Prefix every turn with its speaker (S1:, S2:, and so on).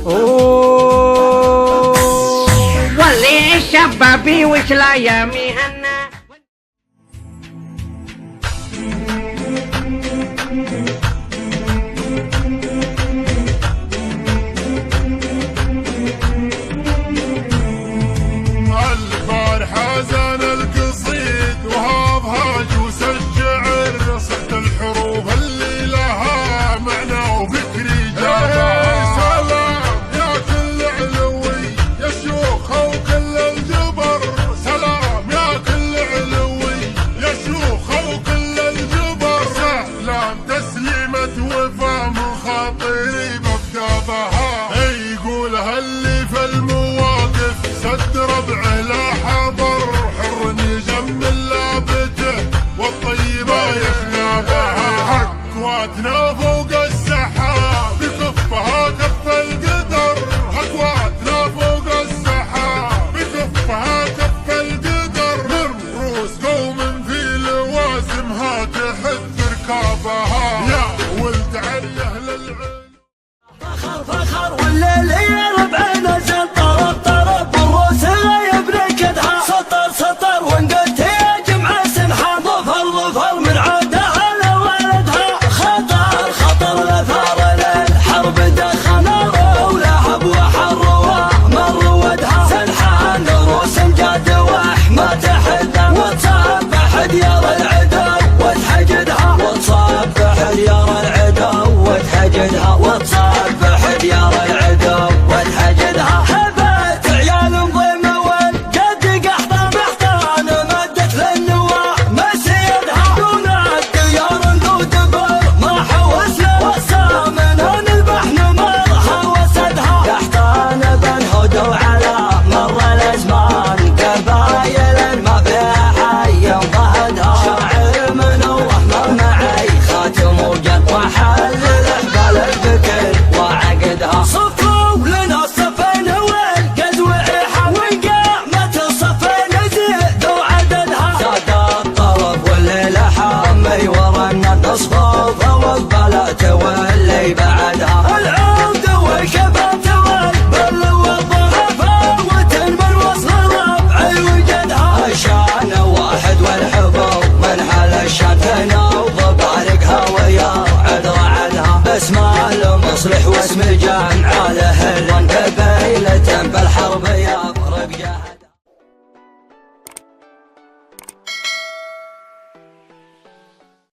S1: اوه ولي شبابي وش الايامي هنا.
S2: البارحة زان القصيد وهاب هاج وسجع صحت الحروف اللي لها معنى وفكري جابها. سلام يا كل علوي يا شيوخ وكل الجبر، سلام يا كل علوي يا شيوخ وكل الجبر. سلام تسليمة وفا من خاطري بكتابها، يقولها اللي في المواقف سد ربعه لا حضر، حر يجمل لابته والطيبة يخنابها. حكواتنا فوق السحاب بكفها كف القدر، حكواتنا فوق السحاب بكفها كف القدر. من رؤوس قوم في لوازمها تحث ركابها، يا ولد علي اهل العلم.
S3: فخر فخر والليل يا ربعنا زين طرب طرب والروس غايب ركدها، سطر سطر وانقلت يا جمعة سنحة، ظفر ظفر من عادها لولدها. خطر خطر لثار للحرب دخل ولهب وحر ومر ودها. سنحان روس جاد واحمى تحدى، وتصبح ديار العدو وتحجدها، وتصبح ديار العدو وتحجدها، وتصبح ديار العدو وتحجدها. هبت عيال مضيمة والجد قحطة محطان، مدت للنواة مسيدها. دون الديار ذو دبر ما حوس له وسامن البحن مرها وسدها. قحطان بن هدو على مر الازمان، قبايل ما فيها حي ضهدها. شاعر من الله مر معي خاتم وجد وحل الاحبال الفكر وعقدها. صفوا لنا الصفين والقز وعيحة، وقامت الصفين زيدوا عددها. زاد الطرب والليلة حامي ورا النار صفوفة والبلات واللي بعدها. العود والكبات والبر والضعفاء وتنمر وصل ربعي وجدها. الشان واحد والحبوب من حل الشان ثنا، وضبارقها ويا عد رعدها. اسمع